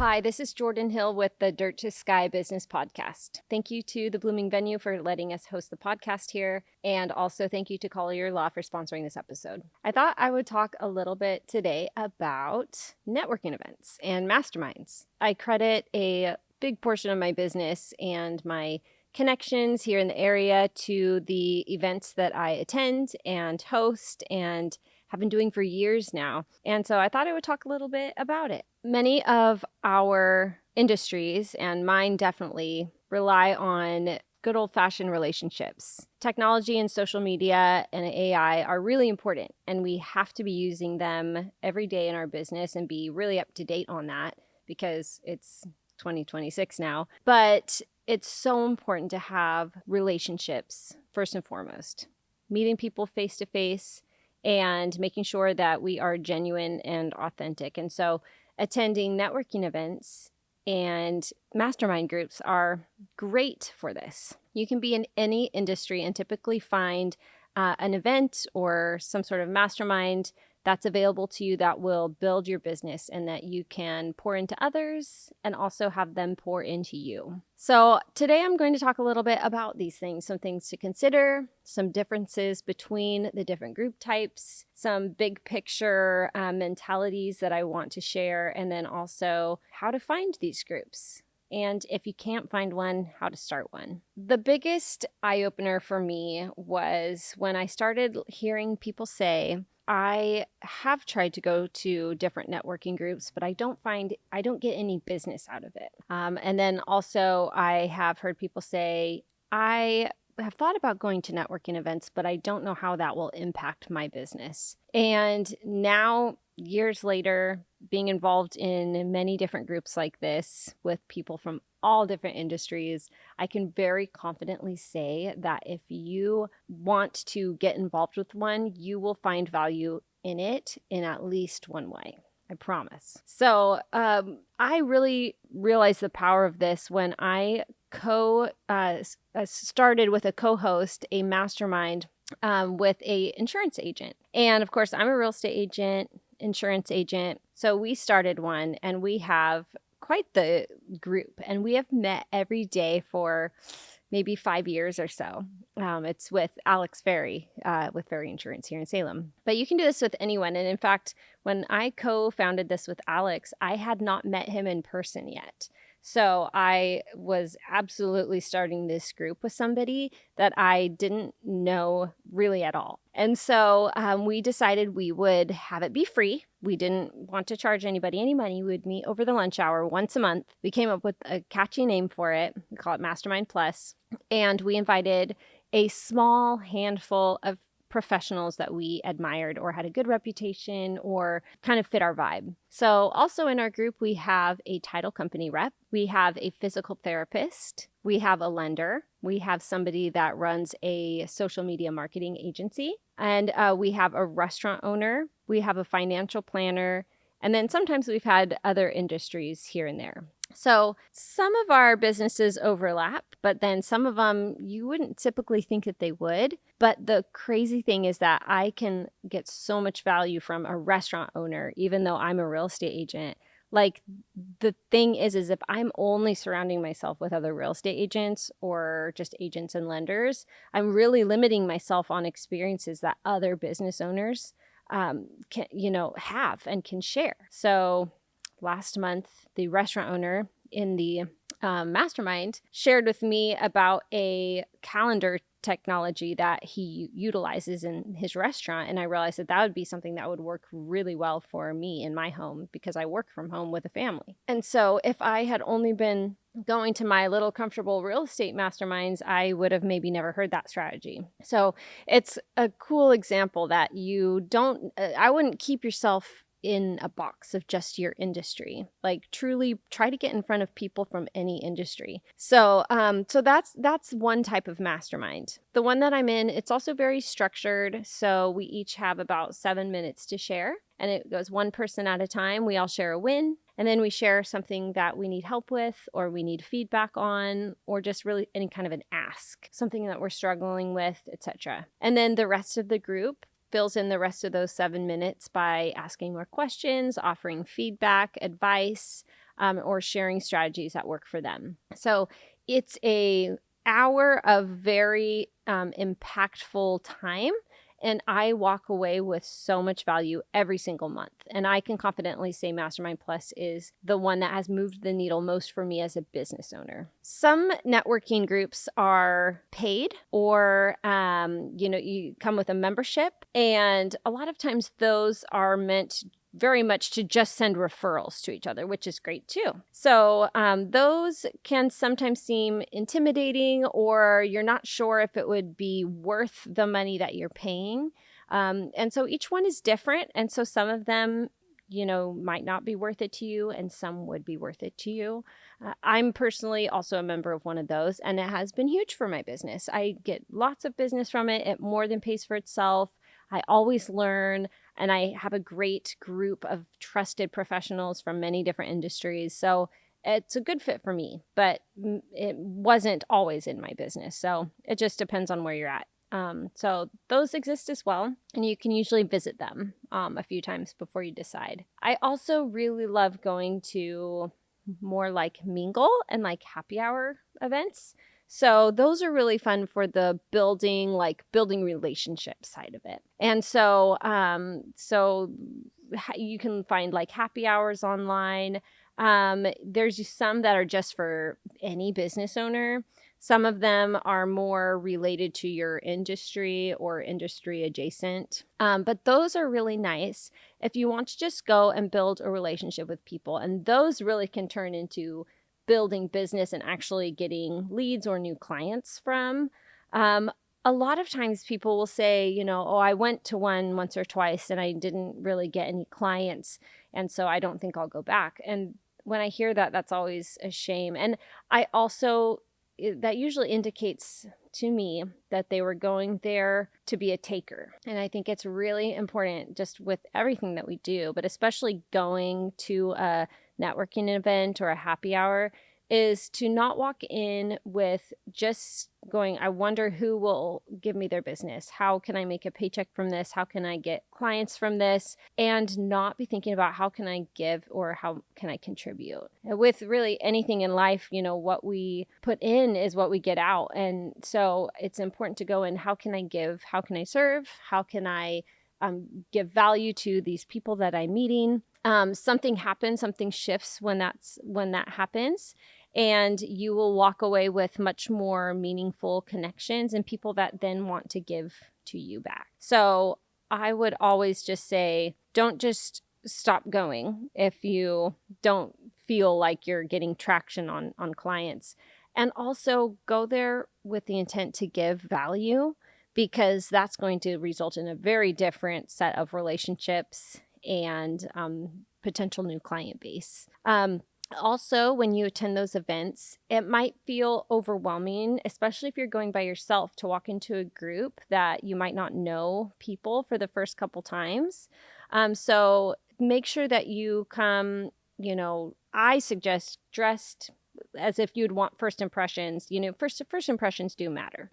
Hi, this is Jordan Hill with the Dirt to Sky Business Podcast. Thank you to the Blooming Venue for letting us host the podcast here, and also thank you to Collier Law for sponsoring this episode. I thought I would talk a little bit today about networking events and masterminds. I credit a big portion of my business and my connections here in the area to the events that I attend and host and have been doing for years now. And so I thought I would talk a little bit about it. Many of our industries, and mine definitely, rely on good old-fashioned relationships. Technology and social media and AI are really important, and we have to be using them every day in our business and be really up to date on that because it's 2026 now. But it's so important to have relationships first and foremost. Meeting people face to face and making sure that we are genuine and authentic. And so attending networking events and mastermind groups are great for this. You can be in any industry and typically find an event or some sort of mastermind that's available to you that will build your business and that you can pour into others and also have them pour into you. So today I'm going to talk a little bit about these things, some things to consider, some differences between the different group types, some big picture mentalities that I want to share, and then also how to find these groups. And if you can't find one, how to start one. The biggest eye-opener for me was when I started hearing people say, I have tried to go to different networking groups, but I don't get any business out of it. And then also I have heard people say, I have thought about going to networking events, but I don't know how that will impact my business. And now, years later, being involved in many different groups like this with people from all different industries, I can very confidently say that if you want to get involved with one, you will find value in it in at least one way. I promise. So I really realized the power of this when I started with a co-host, a mastermind with a insurance agent. And of course, I'm a real estate agent, insurance agent. So we started one and we have quite the group and we have met every day for maybe 5 years or so. It's with Alex Ferry, with Ferry Insurance here in Salem. But you can do this with anyone. And in fact, when I co-founded this with Alex, I had not met him in person yet. So I was absolutely starting this group with somebody that I didn't know really at all. And so we decided we would have it be free. We didn't want to charge anybody any money. We would meet over the lunch hour once a month. We came up with a catchy name for it. We call it Mastermind Plus. And we invited a small handful of professionals that we admired or had a good reputation or kind of fit our vibe. So also in our group, we have a title company rep, we have a physical therapist, we have a lender, we have somebody that runs a social media marketing agency, and we have a restaurant owner, we have a financial planner, and then sometimes we've had other industries here and there. So some of our businesses overlap, but then some of them you wouldn't typically think that they would. But the crazy thing is that I can get so much value from a restaurant owner, even though I'm a real estate agent. Like the thing is if I'm only surrounding myself with other real estate agents or just agents and lenders, I'm really limiting myself on experiences that other business owners have and can share. So last month, the restaurant owner in the mastermind shared with me about a calendar technology that he utilizes in his restaurant. And I realized that would be something that would work really well for me in my home because I work from home with a family. And so if I had only been going to my little comfortable real estate masterminds, I would have maybe never heard that strategy. So it's a cool example that I wouldn't keep yourself in a box of just your industry. Like truly try to get in front of people from any industry. So that's one type of mastermind. The one that I'm in, it's also very structured. So we each have about 7 minutes to share, and it goes one person at a time. We all share a win, and then we share something that we need help with, or we need feedback on, or just really any kind of an ask, something that we're struggling with, etc. And then the rest of the group fills in the rest of those 7 minutes by asking more questions, offering feedback, advice, or sharing strategies that work for them. So it's a hour of very impactful time. And I walk away with so much value every single month. And I can confidently say Mastermind Plus is the one that has moved the needle most for me as a business owner. Some networking groups are paid or, you come with a membership. And a lot of times those are meant very much to just send referrals to each other, which is great too. So those can sometimes seem intimidating, or you're not sure if it would be worth the money that you're paying. And so each one is different. And so some of them, might not be worth it to you, and some would be worth it to you. I'm personally also a member of one of those, and it has been huge for my business. I get lots of business from it. It more than pays for itself. I always learn, and I have a great group of trusted professionals from many different industries. So it's a good fit for me, but it wasn't always in my business. So it just depends on where you're at. So those exist as well, and you can usually visit them a few times before you decide. I also really love going to more like mingle and like happy hour events. So those are really fun for the building relationship side of it. And so, you can find like happy hours online. There's some that are just for any business owner. Some of them are more related to your industry or industry adjacent. But those are really nice if you want to just go and build a relationship with people. And those really can turn into building business and actually getting leads or new clients from. A lot of times people will say, I went to one once or twice and I didn't really get any clients, and so I don't think I'll go back. And when I hear that, that's always a shame. And that usually indicates to me that they were going there to be a taker. And I think it's really important just with everything that we do, but especially going to a networking event or a happy hour, is to not walk in with just going, I wonder who will give me their business. How can I make a paycheck from this? How can I get clients from this? And not be thinking about how can I give or how can I contribute. With really anything in life, what we put in is what we get out. And so it's important to go in, how can I give? How can I serve? How can I give value to these people that I'm meeting? Something happens, something shifts when that happens. And you will walk away with much more meaningful connections and people that then want to give to you back. So I would always just say, don't just stop going if you don't feel like you're getting traction on clients. And also go there with the intent to give value, because that's going to result in a very different set of relationships and potential new client base. Also, when you attend those events, it might feel overwhelming, especially if you're going by yourself, to walk into a group that you might not know people for the first couple times. So make sure that you come, I suggest dressed as if you'd want first impressions. First impressions do matter.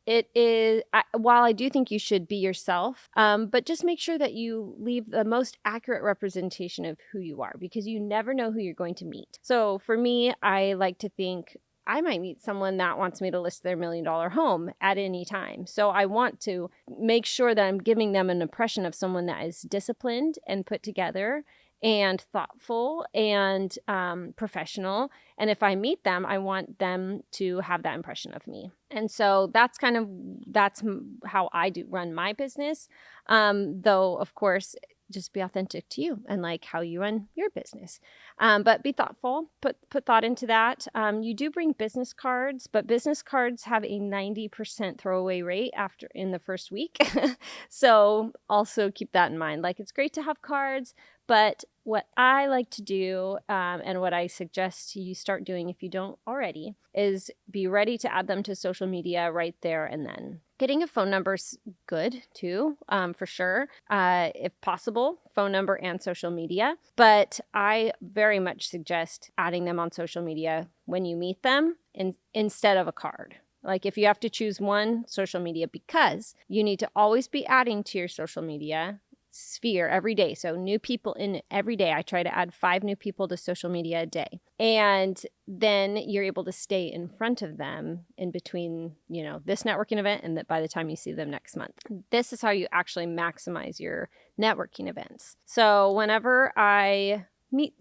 It is, while I do think you should be yourself, but just make sure that you leave the most accurate representation of who you are, because you never know who you're going to meet. So for me, I like to think I might meet someone that wants me to list their $1 million home at any time. So I want to make sure that I'm giving them an impression of someone that is disciplined and put together and thoughtful and professional. And if I meet them, I want them to have that impression of me. And so that's how I do run my business. Though, of course, just be authentic to you and like how you run your business. But be thoughtful, put thought into that. You do bring business cards, but business cards have a 90% throwaway rate in the first week. So also keep that in mind. Like, it's great to have cards, but what I like to do, and what I suggest you start doing if you don't already, is be ready to add them to social media right there and then. Getting a phone number's good too, for sure. If possible, phone number and social media. But I very much suggest adding them on social media when you meet them instead of a card. Like if you have to choose one, social media, because you need to always be adding to your social media sphere every day. So new people in every day. I try to add 5 new people to social media a day. And then you're able to stay in front of them in between, this networking event and that by the time you see them next month. This is how you actually maximize your networking events. So whenever I meet,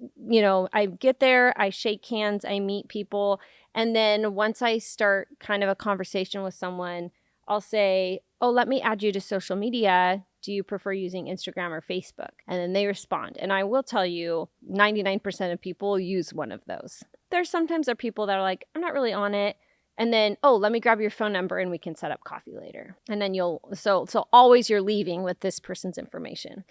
I get there, I shake hands, I meet people. And then once I start kind of a conversation with someone, I'll say, oh, let me add you to social media. Do you prefer using Instagram or Facebook? And then they respond. And I will tell you, 99% of people use one of those. There's sometimes there are people that are like, I'm not really on it. And then, oh, let me grab your phone number and we can set up coffee later. And then so always you're leaving with this person's information.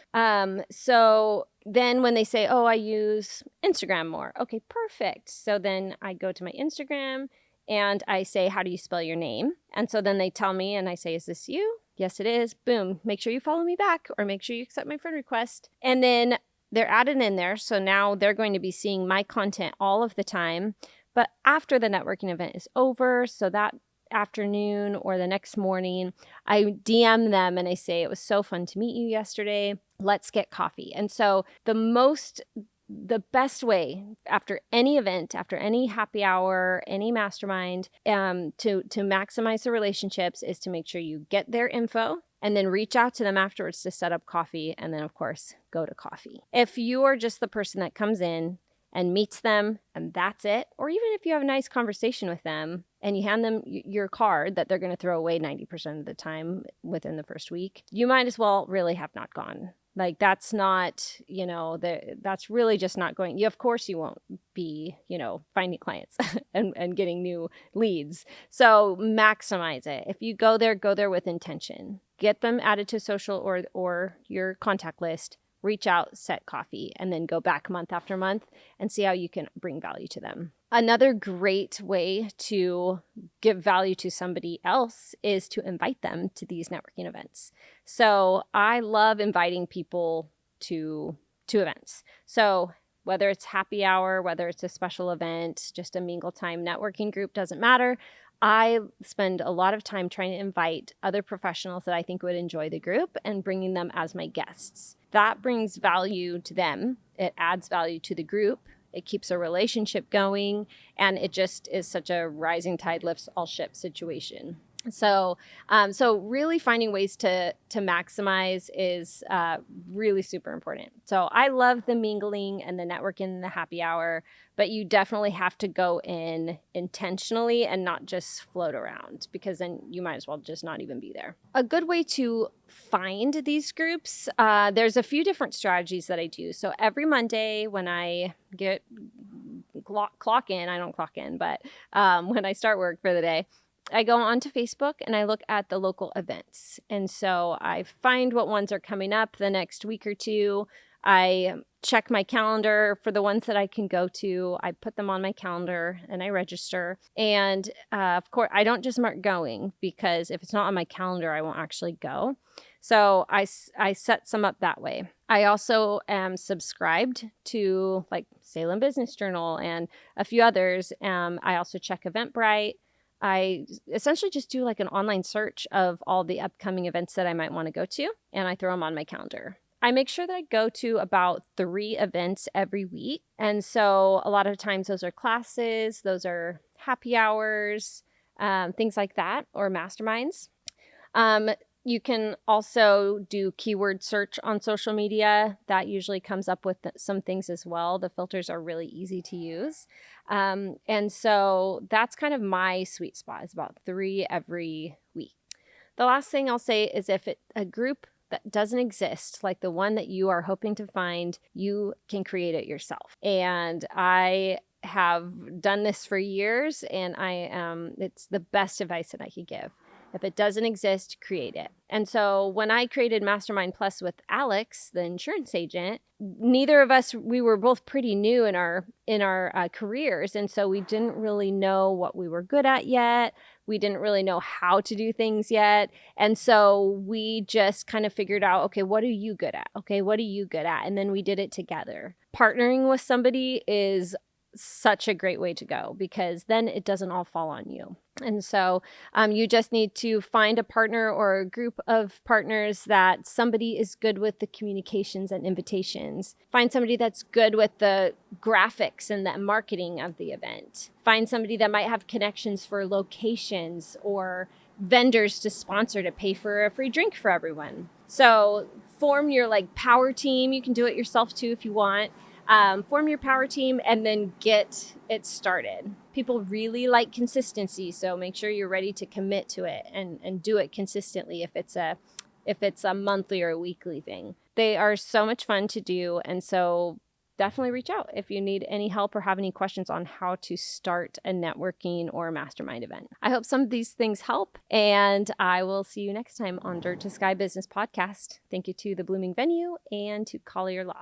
So then when they say, oh, I use Instagram more. Okay, perfect. So then I go to my Instagram and I say, how do you spell your name? And so then they tell me and I say, is this you? Yes, it is. Boom. Make sure you follow me back or make sure you accept my friend request. And then they're added in there. So now they're going to be seeing my content all of the time. But after the networking event is over, so that afternoon or the next morning, I DM them and I say, it was so fun to meet you yesterday. Let's get coffee. And so the best way after any event, after any happy hour, any mastermind, to maximize the relationships is to make sure you get their info and then reach out to them afterwards to set up coffee. And then, of course, go to coffee. If you are just the person that comes in and meets them and that's it, or even if you have a nice conversation with them and you hand them your card that they're going to throw away 90% of the time within the first week, you might as well really have not gone. Like that's not, that's really just not going. Of course you won't be, finding clients and getting new leads. So maximize it. If you go there with intention. Get them added to social or your contact list. Reach out, set coffee, and then go back month after month and see how you can bring value to them. Another great way to give value to somebody else is to invite them to these networking events. So I love inviting people to events. So whether it's happy hour, whether it's a special event, just a mingle time networking group, doesn't matter. I spend a lot of time trying to invite other professionals that I think would enjoy the group and bringing them as my guests. That brings value to them. It adds value to the group. It keeps a relationship going. And it just is such a rising tide lifts all ships situation. So really finding ways to maximize is really super important. So I love the mingling and the networking and the happy hour, but you definitely have to go in intentionally and not just float around because then you might as well just not even be there. A good way to find these groups, there's a few different strategies that I do. So every Monday when I get clock in, I don't clock in, but when I start work for the day, I go onto Facebook and I look at the local events. And so I find what ones are coming up the next week or two. I check my calendar for the ones that I can go to. I put them on my calendar and I register. And of course, I don't just mark going because if it's not on my calendar, I won't actually go. So I set some up that way. I also am subscribed to like Salem Business Journal and a few others. I also check Eventbrite. I essentially just do like an online search of all the upcoming events that I might want to go to, and I throw them on my calendar. I make sure that I go to about 3 events every week. And so a lot of times those are classes, those are happy hours, things like that, or masterminds. You can also do keyword search on social media. That usually comes up with some things as well. The filters are really easy to use. And so that's kind of my sweet spot, is about 3 every week. The last thing I'll say is if a group that doesn't exist, like the one that you are hoping to find, you can create it yourself. And I have done this for years, and it's the best advice that I could give. If it doesn't exist, create it. And so when I created Mastermind Plus with Alex, the insurance agent, neither of us, we were both pretty new in our careers. And so we didn't really know what we were good at yet. We didn't really know how to do things yet. And so we just kind of figured out, okay, what are you good at? Okay, what are you good at? And then we did it together. Partnering with somebody is such a great way to go because then it doesn't all fall on you. And so you just need to find a partner or a group of partners that somebody is good with the communications and invitations. Find somebody that's good with the graphics and the marketing of the event. Find somebody that might have connections for locations or vendors to sponsor to pay for a free drink for everyone. So form your power team. You can do it yourself too if you want. Form your power team and then get it started. People really like consistency, so make sure you're ready to commit to it and do it consistently if it's a monthly or a weekly thing. They are so much fun to do, and so definitely reach out if you need any help or have any questions on how to start a networking or mastermind event. I hope some of these things help, and I will see you next time on Dirt to Sky Business Podcast. Thank you to the Blooming Venue and to Collier Law.